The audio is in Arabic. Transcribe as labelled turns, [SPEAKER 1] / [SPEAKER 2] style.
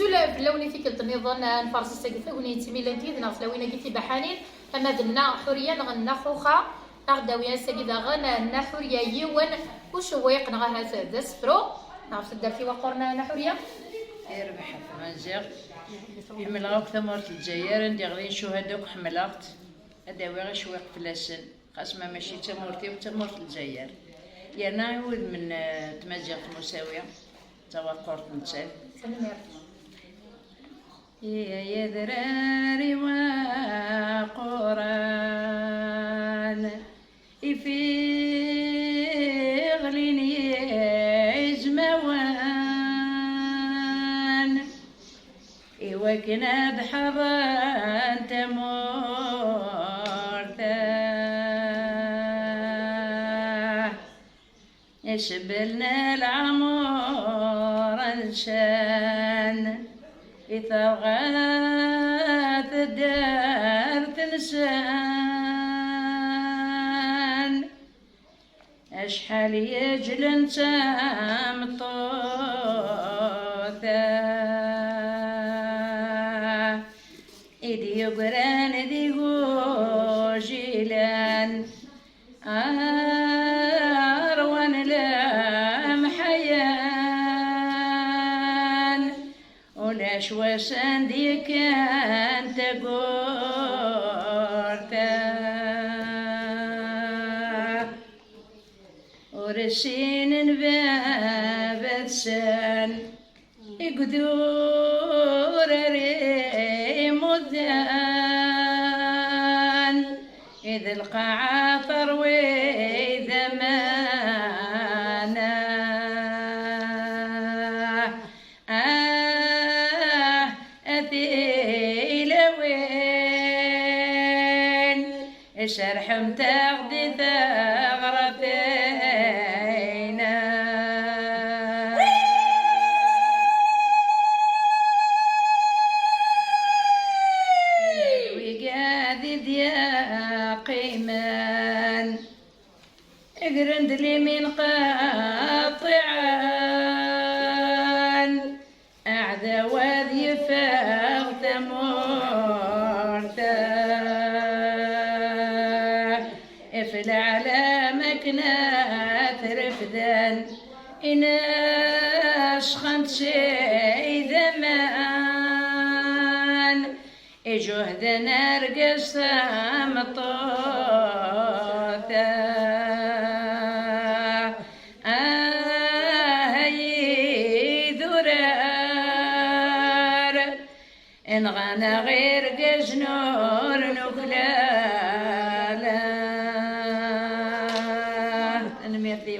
[SPEAKER 1] ولا في اللون في كل نظن نفرس السقف ونيتي ميلادي نغسلوينا قلت بحنين اما دنا حوريه نغنا خوخه نغداويا سقيدا غنا حوريه يوان وشويق نغا هذا سفرو نعرف درتي وقرنا حوريه
[SPEAKER 2] يربح منزق يملغوك ثمرة الجزائر ندي غادي نشوهدوك حملقت اداوي غير شويق فلاسن قاسمه ماشي تمورتي وتمورت الجزائر يانا يود من تمازيغ مساويه توا قرط نتسال يا دراري وقران في غليني عزموان وكنا بحضان تمورتا يشبلنا العمر نشان إثغات الدار تنسان أشحال يجلن سامطوثا إدي يقران ذي جيلان أروان لام حيان ولاش وسان دي كان تقورتا ورسين باب سان يقدور ريم الذان إذا القاعة تروي ذمانا أثيلوين شرح متاغدي ثغرتين وقاذد يا قيمان اقرند لي من قاطعان أعذى وذي فاغ تمورتا افل على مكنات رفدان إناش خمت شي ذمان جهد نرقص مطوثا ذرار إن غنى غير قجنور نخلالا أنا ميرتي